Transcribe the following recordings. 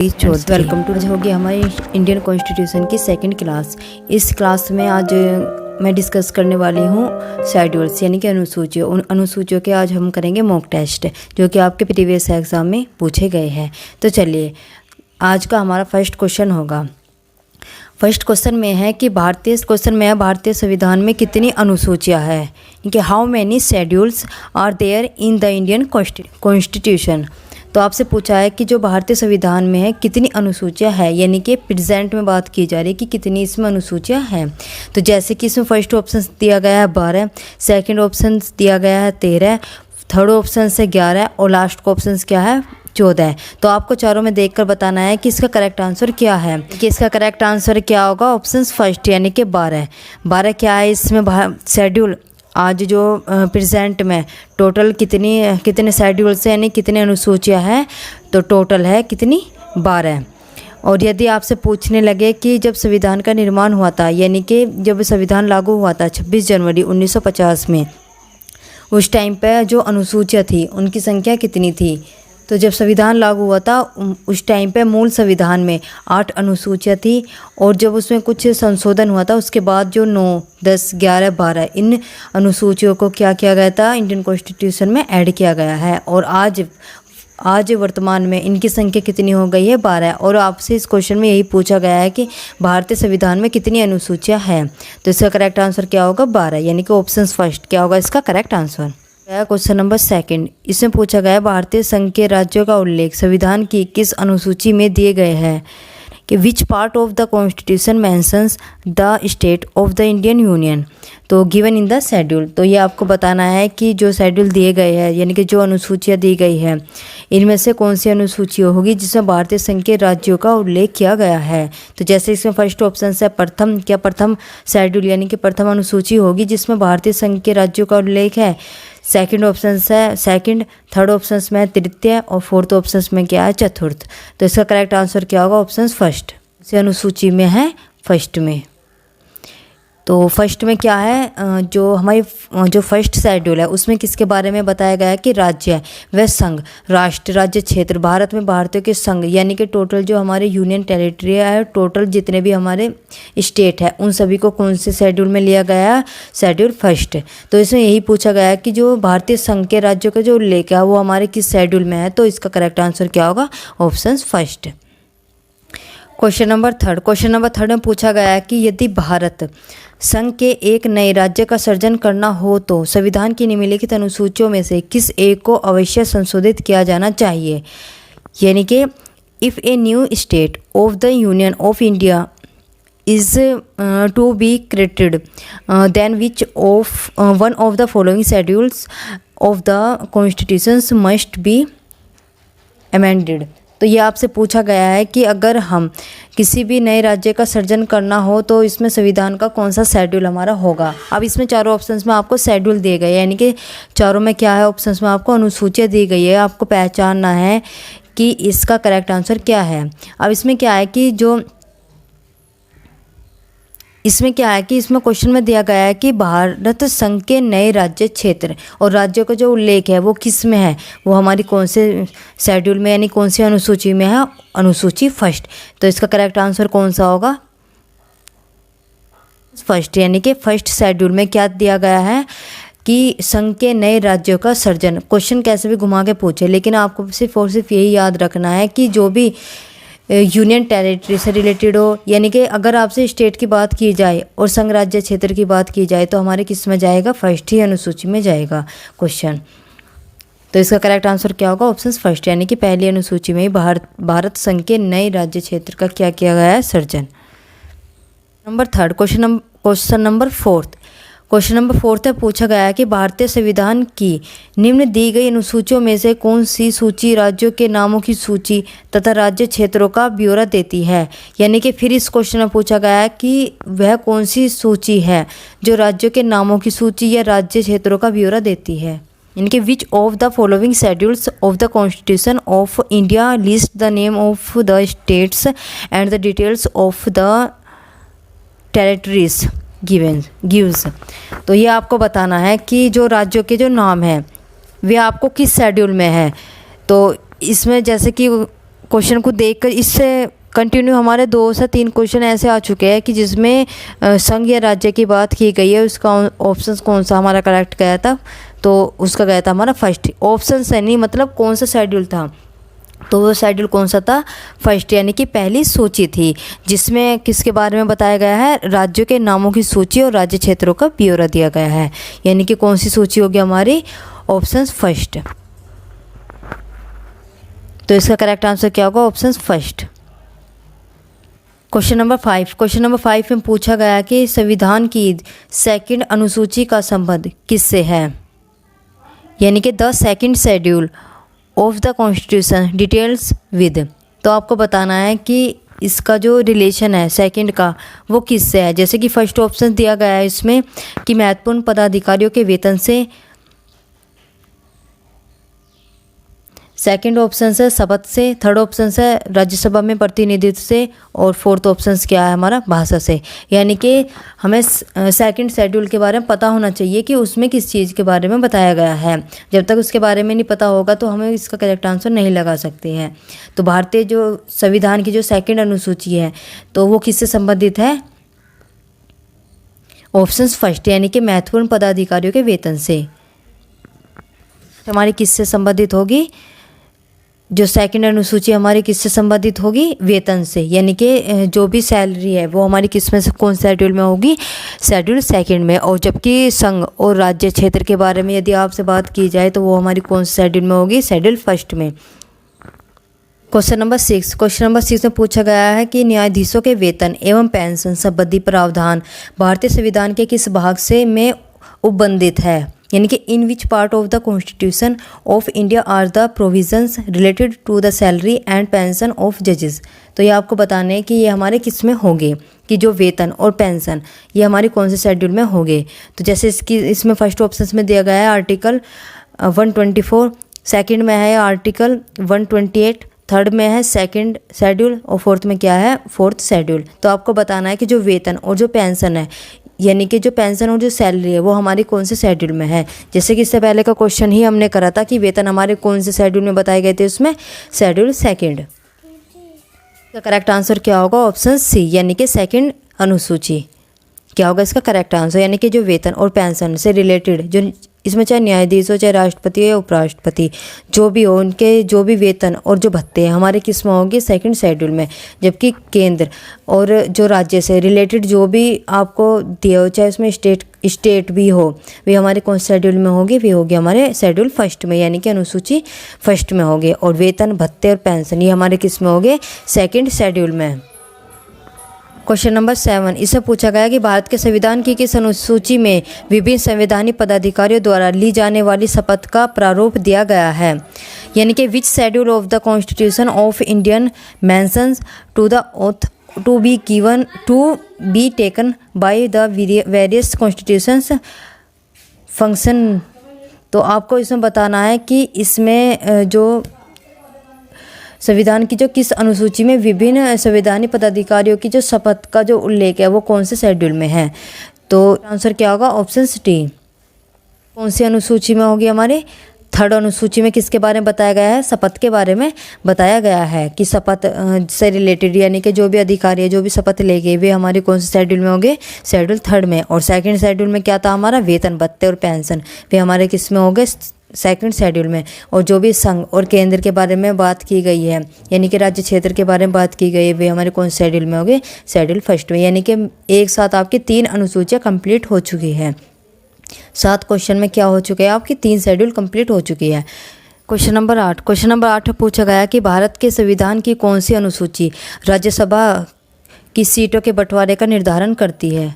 Welcome to होगी हमारी Indian constitution की सेकंड क्लास। इस क्लास में आज मैं डिस्कस करने वाली हूँ शेड्यूल्स यानी कि अनुसूचियों। उन अनुसूचियों के आज हम करेंगे मॉक टेस्ट जो कि आपके प्रीवियस एग्जाम में पूछे गए हैं। तो चलिए आज का हमारा फर्स्ट क्वेश्चन होगा। फर्स्ट क्वेश्चन में है कि भारतीय संविधान में कितनी अनुसूचियाँ हैं, कि how many schedules are there in the Indian constitution. तो आपसे पूछा है कि जो भारतीय संविधान में है कितनी अनुसूचियाँ हैं, यानी कि प्रेजेंट में बात की जा रही है कि कितनी इसमें अनुसूचियाँ हैं। तो जैसे कि इसमें फर्स्ट ऑप्शन दिया गया है 12, सेकंड ऑप्शन दिया गया है 13, थर्ड ऑप्शन से 11 और लास्ट का ऑप्शन क्या है 14। तो आपको चारों में देखकर बताना है कि इसका करेक्ट आंसर क्या है। कि इसका करेक्ट आंसर क्या होगा, ऑप्शन फर्स्ट यानी कि 12 क्या है इसमें शेड्यूल। आज जो प्रेजेंट में टोटल कितने शेड्यूल्स हैं यानी कितने अनुसूचियाँ हैं, तो टोटल है कितनी 12। और यदि आपसे पूछने लगे कि जब संविधान का निर्माण हुआ था, यानी कि जब संविधान लागू हुआ था 26 जनवरी 1950 में, उस टाइम पे जो अनुसूचियाँ थी उनकी संख्या कितनी थी। तो जब संविधान लागू हुआ था उस टाइम पे मूल संविधान में 8 अनुसूचियाँ थी, और जब उसमें कुछ संशोधन हुआ था उसके बाद जो 9, 10, 11, 12 इन अनुसूचियों को क्या किया गया था, इंडियन कॉन्स्टिट्यूशन में ऐड किया गया है। और आज वर्तमान में इनकी संख्या कितनी हो गई है 12। और आपसे इस क्वेश्चन में यही पूछा गया है कि भारतीय संविधान में कितनी अनुसूचियाँ हैं। तो इसका करेक्ट आंसर क्या होगा 12, यानी कि ऑप्शन फर्स्ट क्या होगा इसका correct answer. Question number second, इसमें पूछा गया है भारतीय संघ के राज्यों का उल्लेख संविधान की किस अनुसूची में दिए गए हैं, कि विच part of the constitution mentions the state of the Indian union. तो गिवन इन द शेड्यूल। तो ये आपको बताना है कि जो शेड्यूल दिए गए हैं यानी कि जो अनुसूचियाँ दी गई है इनमें से कौन सी अनुसूची होगी जिसमें भारतीय संघ के राज्यों का उल्लेख किया गया है। तो जैसे इसमें फर्स्ट ऑप्शन है प्रथम शेड्यूल यानी कि प्रथम अनुसूची होगी जिसमें भारतीय संघ के राज्यों का उल्लेख है। सेकंड ऑप्शन है सेकंड, थर्ड ऑप्शन में तृतीय और फोर्थ ऑप्शन में क्या है चतुर्थ। तो इसका करेक्ट आंसर क्या होगा ऑप्शन फर्स्ट, से अनुसूची में है फर्स्ट में। तो फर्स्ट में क्या है, जो हमारी जो फर्स्ट शेड्यूल है उसमें किसके बारे में बताया गया है कि राज्य व संघ, राष्ट्र, राज्य, क्षेत्र, भारत में भारतीयों के संघ यानी कि टोटल जो हमारे यूनियन टेरिटरी है, टोटल जितने भी हमारे स्टेट है उन सभी को कौन से शेड्यूल में लिया गया है, शेड्यूल फर्स्ट। तो इसमें यही पूछा गया है कि जो भारतीय संघ के राज्यों का जो उल्लेख है वो हमारे किस शेड्यूल में है। तो इसका करेक्ट आंसर क्या होगा option first. Question number third में पूछा गया है कि यदि भारत संघ के एक नए राज्य का सृजन करना हो तो संविधान की निम्नलिखित अनुसूचियों में से किस एक को अवश्य संशोधित किया जाना चाहिए। यानी कि if a new state of the union of India is to be created then which of one of the following schedules of the constitutions must be amended। तो ये आपसे पूछा गया है कि अगर हम किसी भी नए राज्य का सृजन करना हो तो इसमें संविधान का कौन सा शेड्यूल हमारा होगा। अब इसमें चारों ऑप्शंस में आपको शेड्यूल दिए गए यानी कि चारों में क्या है, ऑप्शंस में आपको अनुसूचियाँ दी गई है। आपको पहचानना है कि इसका करेक्ट आंसर क्या है। अब इसमें क्या है कि इसमें क्वेश्चन में दिया गया है कि भारत संघ के नए राज्य, क्षेत्र और राज्यों का जो उल्लेख है वो किस में है, वो हमारी कौन से शेड्यूल में यानी कौन सी अनुसूची में है, अनुसूची फर्स्ट। तो इसका करेक्ट आंसर कौन सा होगा फर्स्ट, यानी कि फर्स्ट शेड्यूल में क्या दिया गया है कि संघ के नए राज्यों का सृजन। क्वेश्चन कैसे भी घुमा के पूछे लेकिन आपको सिर्फ और सिर्फ यही याद रखना है कि जो भी यूनियन टेरिटरी से रिलेटेड हो, यानी कि अगर आपसे स्टेट की बात की जाए और संघ राज्य क्षेत्र की बात की जाए तो हमारे किस में जाएगा, फर्स्ट ही अनुसूची में जाएगा क्वेश्चन। तो इसका करेक्ट आंसर क्या होगा ऑप्शन फर्स्ट, यानी कि पहली अनुसूची में ही भारत संघ के नए राज्य क्षेत्र का क्या किया गया है, सृजन। Number third, question number fourth में पूछा गया है कि भारतीय संविधान की निम्न दी गई अनुसूचियों में से कौन सी सूची राज्यों के नामों की सूची तथा राज्य क्षेत्रों का ब्यौरा देती है। यानी कि फिर इस क्वेश्चन में पूछा गया है कि वह कौन सी सूची है जो राज्यों के नामों की सूची या राज्य क्षेत्रों का ब्यौरा देती है। इनके which of the following schedules of the constitution of India list the name of the states and the details of the territories gives. तो ये आपको बताना है कि जो राज्यों के जो नाम हैं वे आपको किस शेड्यूल में है। तो इसमें जैसे कि क्वेश्चन को देखकर इससे कंटिन्यू हमारे 2 से 3 क्वेश्चन ऐसे आ चुके हैं कि जिसमें संघ या राज्य की बात की गई है। उसका ऑप्शन कौन सा हमारा करेक्ट गया था, तो उसका गया था हमारा फर्स्ट। ऑप्शन से नहीं मतलब कौन सा शेड्यूल था, तो वो शेड्यूल कौन सा था, फर्स्ट, यानी कि पहली सूची थी, जिसमें किसके बारे में बताया गया है, राज्यों के नामों की सूची और राज्य क्षेत्रों का ब्यौरा दिया गया है। यानी कि कौन सी सूची होगी हमारी, ऑप्शन फर्स्ट। तो इसका करेक्ट आंसर क्या होगा, ऑप्शन फर्स्ट। क्वेश्चन नंबर 5 में पूछा गया कि संविधान की सेकंड अनुसूची का संबंध किससे है, यानी कि the second schedule of the constitution details with. तो आपको बताना है कि इसका जो रिलेशन है सेकंड का वो किससे है। जैसे कि फर्स्ट ऑप्शन दिया गया है इसमें कि महत्वपूर्ण पदाधिकारियों के वेतन से, सेकंड ऑप्शन से शपथ से, थर्ड ऑप्शन से राज्यसभा में प्रतिनिधित्व से, और फोर्थ ऑप्शन क्या है हमारा, भाषा से। यानी कि हमें सेकंड शेड्यूल के बारे में पता होना चाहिए कि उसमें किस चीज़ के बारे में बताया गया है। जब तक उसके बारे में नहीं पता होगा तो हमें इसका करेक्ट आंसर नहीं लगा सकते हैं। तो भारतीय जो संविधान की जो सेकंड अनुसूची है तो वो किससे संबंधित है, ऑप्शन फर्स्ट, यानी कि महत्वपूर्ण पदाधिकारियों के वेतन से। हमारी किससे संबंधित होगी, जो सेकंड अनुसूची हमारी किससे संबंधित होगी, वेतन से। यानी कि जो भी सैलरी है वो हमारी किस में से, कौन शेड्यूल में होगी, शेड्यूल सेकंड में। और जबकि संघ और राज्य क्षेत्र के बारे में यदि आपसे बात की जाए तो वो हमारी कौन से शेड्यूल में होगी, शेड्यूल फर्स्ट में। क्वेश्चन नंबर 6 में पूछा गया है कि न्यायाधीशों के वेतन एवं पेंशन संबंधी प्रावधान भारतीय संविधान के किस भाग से में उपबंधित है, यानी कि in which part of the constitution of India are the provisions related to the salary and pension of जजेस। तो ये आपको बताने हैं कि ये हमारे किस में होंगे, कि जो वेतन और पेंशन ये हमारे कौन से शेड्यूल में होंगे। तो जैसे इसमें फर्स्ट ऑप्शन में दिया गया है आर्टिकल 124, सेकंड में है आर्टिकल 128, थर्ड में है सेकंड शेड्यूल, और फोर्थ में क्या है, फोर्थ शेड्यूल। तो आपको बताना है कि जो वेतन और जो पेंशन है, यानी कि जो पेंशन और जो सैलरी है वो हमारी कौन से शेड्यूल में है। जैसे कि इससे पहले का क्वेश्चन ही हमने करा था कि वेतन हमारे कौन से शेड्यूल में बताए गए थे, उसमें शेड्यूल सेकंड। इसका करेक्ट आंसर क्या होगा, ऑप्शन सी, यानी कि सेकंड अनुसूची। क्या होगा इसका करेक्ट आंसर, यानी कि जो वेतन और पेंशन से रिलेटेड, जो इसमें चाहे न्यायाधीश हो, चाहे राष्ट्रपति हो या उपराष्ट्रपति, जो भी हो, उनके जो भी वेतन और जो भत्ते हैं हमारे किस में होंगे, सेकंड शेड्यूल में। जबकि केंद्र और जो राज्य से रिलेटेड जो भी आपको दिया हो, चाहे उसमें स्टेट भी हो, वे हमारे कौन से शेड्यूल में होगी, वे होगी हमारे शेड्यूल फर्स्ट में, यानी कि अनुसूची फर्स्ट में होगी। और वेतन, भत्ते और पेंशन ये हमारे किस में होंगे, सेकंड शेड्यूल में। क्वेश्चन नंबर 7, इससे पूछा गया कि भारत के संविधान की किस अनुसूची में विभिन्न संवैधानिक पदाधिकारियों द्वारा ली जाने वाली शपथ का प्रारूप दिया गया है, यानी कि which schedule of the constitution of Indian mentions to the oath to be taken by the various constitutions function. तो आपको इसमें बताना है कि इसमें जो संविधान की जो किस अनुसूची में विभिन्न संवैधानिक पदाधिकारियों की जो शपथ का जो उल्लेख है वो कौन से शेड्यूल में है। तो आंसर क्या होगा, ऑप्शन डी। कौन सी अनुसूची में होगी, हमारे थर्ड अनुसूची में किसके बारे में बताया गया है, शपथ के बारे में बताया गया है कि शपथ से रिलेटेड, यानी कि जो भी अधिकारी है, जो भी शपथ लेंगे वे हमारे कौन से शेड्यूल में होंगे, शेड्यूल थर्ड में। और सेकंड शेड्यूल में क्या था हमारा, वेतन, भत्ते और पेंशन, वे हमारे किस में होंगे, सेकंड शेड्यूल में। और जो भी संघ और केंद्र के बारे में बात की गई है, यानी कि राज्य क्षेत्र के बारे में बात की गई है, वे हमारे कौन से शेड्यूल में होंगे, शेड्यूल फर्स्ट में। यानी कि एक साथ आपकी 3 अनुसूचियाँ कंप्लीट हो चुकी हैं। 7 क्वेश्चन में क्या हो चुके हैं, आपकी 3 शेड्यूल कंप्लीट हो चुकी है। क्वेश्चन नंबर 8 में पूछा गया कि भारत के संविधान की कौन सी अनुसूची राज्यसभा की सीटों के बंटवारे का निर्धारण करती है,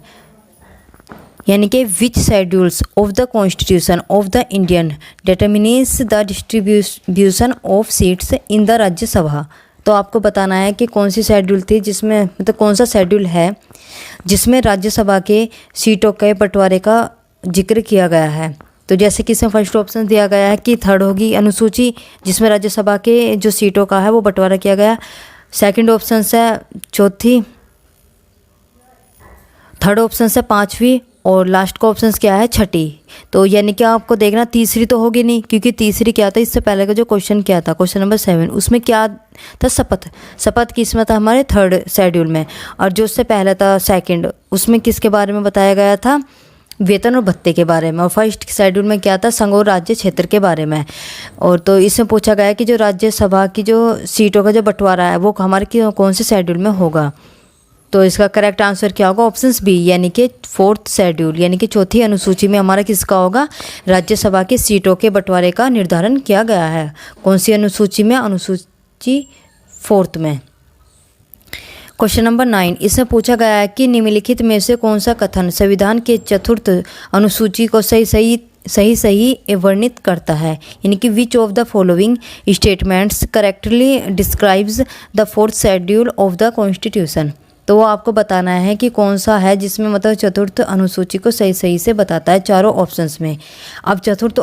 यानी कि which schedules of the constitution of the Indian determines the distribution of seats in the Rajya Sabha. तो आपको बताना है कि कौन सी शेड्यूल थी जिसमें, मतलब कौन सा शेड्यूल है जिसमें राज्यसभा के सीटों के बंटवारे का जिक्र किया गया है। तो जैसे कि इसमें फर्स्ट ऑप्शन दिया गया है कि थर्ड होगी अनुसूची जिसमें राज्यसभा के जो सीटों का है वो बंटवारा किया गया। सेकंड ऑप्शन से चौथी, थर्ड ऑप्शन से 5वीं, और लास्ट का ऑप्शन क्या है, छठी। तो यानी कि आपको देखना तीसरी तो होगी नहीं, क्योंकि तीसरी क्या था, इससे पहले का जो क्वेश्चन क्या था, क्वेश्चन नंबर 7, उसमें क्या था, शपथ। शपथ किसमें था, हमारे 3rd शेड्यूल में। और जो उससे पहले था 2nd, उसमें किसके बारे में बताया गया था, वेतन और भत्ते के बारे में। और 1st शेड्यूल में क्या था, संघ और राज्य क्षेत्र के बारे में। और तो इसमें पूछा गया है कि जो राज्यसभा की जो सीटों का जो बंटवारा है वो हमारे कौन से शेड्यूल में होगा। तो इसका करेक्ट आंसर क्या होगा, ऑप्शन बी, यानी कि 4th शेड्यूल, यानी कि चौथी अनुसूची में हमारा किसका होगा, राज्यसभा की सीटों के बंटवारे का निर्धारण किया गया है। कौन सी अनुसूची में, अनुसूची 4th में। क्वेश्चन नंबर 9, इसमें पूछा गया है कि निम्नलिखित में से कौन सा कथन संविधान के 4th अनुसूची को सही वर्णित करता है, यानी कि which of the following statements correctly describes the 4th schedule of the constitution. तो वो आपको बताना है कि कौन सा है जिसमें मतलब 4th अनुसूची को सही से बताता है चारों ऑप्शंस में। अब 4th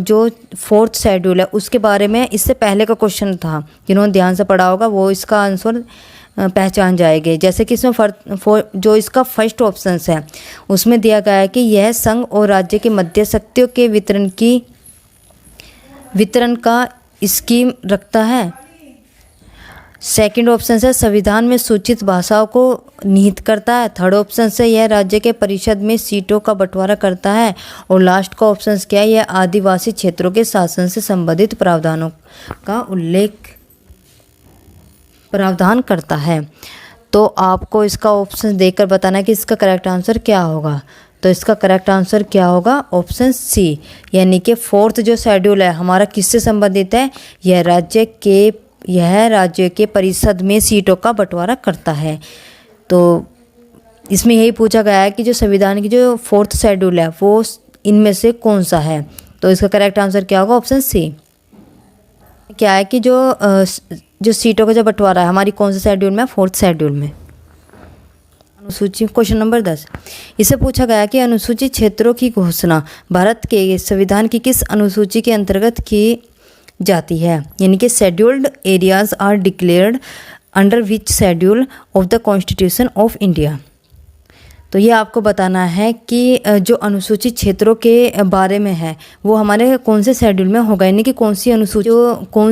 जो 4th शेड्यूल है उसके बारे में इससे पहले का क्वेश्चन था, जिन्होंने ध्यान से पढ़ा होगा वो इसका आंसर पहचान जाएंगे। जैसे कि इसमें जो इसका फर्स्ट ऑप्शन है उसमें दिया गया है कि यह संघ और राज्य के मध्य शक्तियों के वितरण का स्कीम रखता है। सेकंड ऑप्शन से संविधान में सूचित भाषाओं को निहित करता है। थर्ड ऑप्शन से यह राज्य के परिषद में सीटों का बंटवारा करता है। और लास्ट का ऑप्शन क्या है, यह आदिवासी क्षेत्रों के शासन से संबंधित प्रावधानों का प्रावधान करता है। तो आपको इसका ऑप्शन देकर बताना है कि इसका करेक्ट आंसर क्या होगा। तो इसका करेक्ट आंसर क्या होगा, ऑप्शन सी, यानी कि 4th जो शेड्यूल है हमारा किससे संबंधित है, यह राज्य के परिषद में सीटों का बंटवारा करता है। तो इसमें यही पूछा गया है कि जो संविधान की जो 4th शेड्यूल है वो इनमें से कौन सा है। तो इसका करेक्ट आंसर क्या होगा, ऑप्शन सी। क्या है कि जो सीटों का जो बंटवारा है हमारी कौन से शेड्यूल में, 4th शेड्यूल में। अनुसूची क्वेश्चन नंबर 10, इसे पूछा गया कि अनुसूचित क्षेत्रों की घोषणा भारत के संविधान की किस अनुसूची के अंतर्गत की जाती है, यानी कि scheduled areas are declared under which schedule of the constitution of India. तो ये आपको बताना है कि जो अनुसूचित क्षेत्रों के बारे में है वो हमारे कौन से शेड्यूल में होगा, यानी कि कौन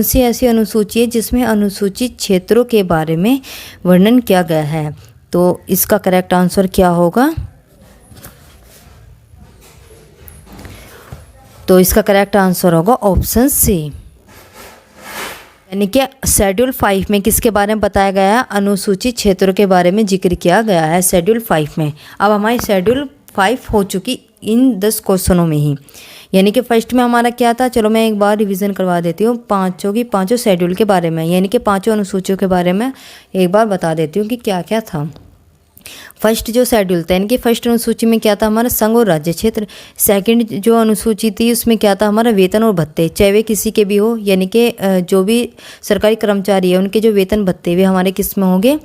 सी ऐसी अनुसूची है जिसमें अनुसूचित क्षेत्रों के बारे में वर्णन किया गया है। तो इसका करेक्ट आंसर क्या होगा, तो इसका करेक्ट आंसर होगा ऑप्शन सी, यानी कि शेड्यूल 5 में किसके बारे में बताया गया है, अनुसूचित क्षेत्रों के बारे में जिक्र किया गया है शेड्यूल 5 में। अब हमारी शेड्यूल 5 हो चुकी इन 10 क्वेश्चनों में ही, यानी कि फर्स्ट में हमारा क्या था, चलो मैं एक बार रिवीजन करवा देती हूँ पाँचों शेड्यूल के बारे में, यानी कि 5 अनुसूचियों के बारे में एक बार बता देती हूँ कि क्या क्या था। फर्स्ट जो शेड्यूल था, यानी कि फर्स्ट अनुसूची में क्या था हमारा, संघ और राज्य क्षेत्र। सेकंड जो अनुसूची थी उसमें क्या था हमारा, वेतन और भत्ते, चाहे वे किसी के भी हो, यानी कि जो भी सरकारी कर्मचारी है उनके जो वेतन भत्ते वे हमारे किस में होंगे,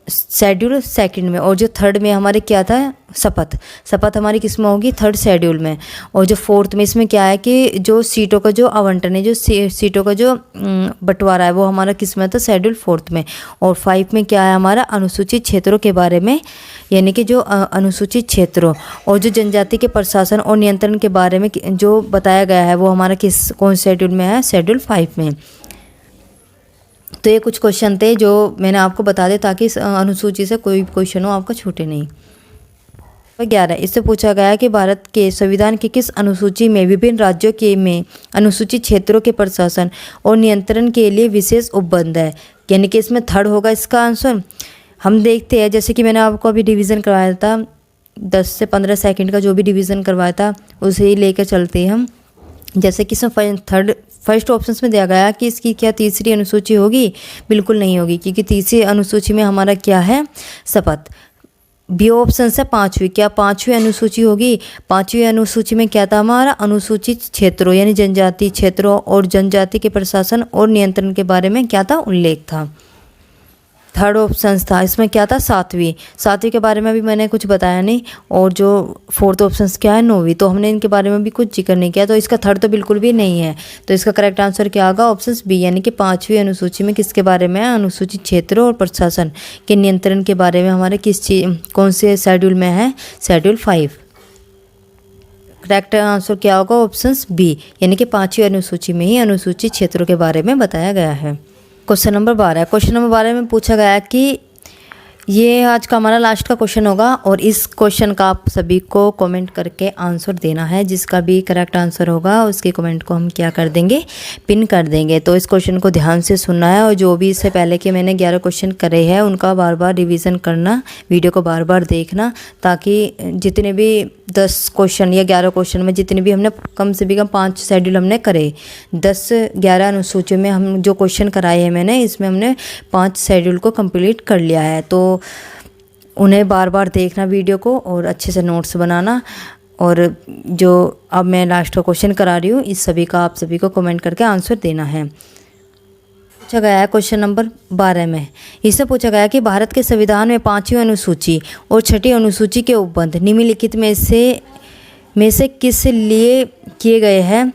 शेड्यूल सेकंड में। और जो थर्ड में हमारे क्या था, शपथ हमारी किस में होगी, 3rd शेड्यूल में। और जो 4th में इसमें क्या है कि जो सीटों का जो आवंटन है, जो सीटों का जो बंटवारा है वो हमारा किस में था, शेड्यूल 4th में। और 5 में क्या है हमारा, अनुसूचित क्षेत्रों के बारे में, यानी कि जो अनुसूचित क्षेत्रों और जो जनजाति के प्रशासन और नियंत्रण के बारे में जो बताया गया है वो हमारा कौन शेड्यूल में है, शेड्यूल 5 में। तो ये कुछ क्वेश्चन थे जो मैंने आपको बता दिए ताकि इस अनुसूची से कोई क्वेश्चन हो आपका छूटे नहीं। 11, इससे पूछा गया है कि भारत के संविधान की किस अनुसूची में विभिन्न राज्यों के में अनुसूचित क्षेत्रों के प्रशासन और नियंत्रण के लिए विशेष उपबंध है, यानी कि इसमें 3rd होगा इसका आंसर। हम देखते हैं, जैसे कि मैंने आपको अभी रिवीजन करवाया था 10 से 15 सेकंड का जो भी रिवीजन करवाया था उसे ही लेकर चलते हैं हम। जैसे कि इसमें फर्स्ट ऑप्शन में दिया गया कि इसकी क्या तीसरी अनुसूची होगी, बिल्कुल नहीं होगी, क्योंकि तीसरी अनुसूची में हमारा क्या है, शपथ। बी ऑप्शन से 5वीं, क्या 5वीं अनुसूची होगी, 5वीं अनुसूची में क्या था हमारा, अनुसूचित क्षेत्रों यानी जनजाति क्षेत्रों और जनजाति के प्रशासन और नियंत्रण के बारे में क्या था, उल्लेख था। थर्ड ऑप्शन था, इसमें क्या था, सातवीं। सातवीं के बारे में भी मैंने कुछ बताया नहीं, और जो फोर्थ ऑप्शन क्या है, नौवीं, तो हमने इनके बारे में भी कुछ जिक्र नहीं किया, तो इसका थर्ड तो बिल्कुल भी नहीं है। तो इसका करेक्ट आंसर क्या होगा, ऑप्शन बी, यानी कि 5वीं अनुसूची में किसके बारे में है, अनुसूचित क्षेत्रों और प्रशासन के नियंत्रण के बारे में हमारे कौन से शेड्यूल में है, शेड्यूल 5। करेक्ट आंसर क्या होगा, ऑप्शन बी, यानी कि 5वीं अनुसूची में ही अनुसूचित क्षेत्रों के बारे में बताया गया है। Question number 12। क्वेश्चन नंबर 12 में पूछा गया है कि ये आज का हमारा लास्ट का क्वेश्चन होगा, और इस क्वेश्चन का आप सभी को कमेंट करके आंसर देना है। जिसका भी करेक्ट आंसर होगा उसके कमेंट को हम क्या कर देंगे, पिन कर देंगे। तो इस क्वेश्चन को ध्यान से सुनना है, और जो भी इससे पहले के मैंने 11 क्वेश्चन करे हैं उनका बार बार रिवीजन करना, वीडियो को बार बार देखना, ताकि जितने भी 10 क्वेश्चन या 11 क्वेश्चन में जितने भी हमने कम से भी कम 5 शेड्यूल हमने करे, 10-11 अनुसूचियों में हम जो क्वेश्चन कराए हैं मैंने, इसमें हमने 5 शेड्यूल को कंप्लीट कर लिया है। तो उन्हें बार बार देखना वीडियो को, और अच्छे से नोट्स बनाना। और जो अब मैं लास्ट का क्वेश्चन करा रही हूँ, इस सभी का आप सभी को कमेंट करके आंसर देना है। पूछा गया है क्वेश्चन नंबर 12 में, इससे पूछा गया कि भारत के संविधान में 5वीं अनुसूची और 6ठी अनुसूची के उपबंध निम्नलिखित में से किस लिए किए गए हैं।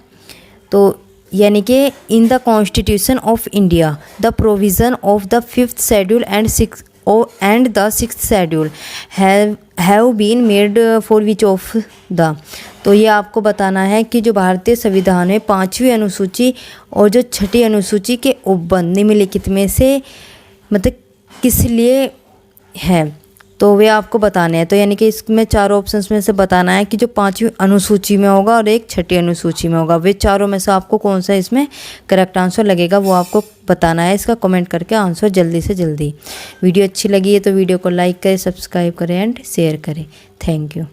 तो यानी कि in the constitution of India the provision of the 5th schedule and the 6th schedule have been made for which of the। तो ये आपको बताना है कि जो भारतीय संविधान में 5वीं अनुसूची और जो 6ठी अनुसूची के उपबंध निम्नलिखित में से मतलब किस लिए है, तो वे आपको बताने हैं। तो यानी कि इसमें चारों ऑप्शंस में से बताना है कि जो 5वीं अनुसूची में होगा और एक 6ठी अनुसूची में होगा, वे चारों में से आपको कौन सा इसमें करेक्ट आंसर लगेगा वो आपको बताना है। इसका कमेंट करके आंसर जल्दी से जल्दी। वीडियो अच्छी लगी है तो वीडियो को लाइक करें, सब्सक्राइब करें एंड शेयर करें। Thank you.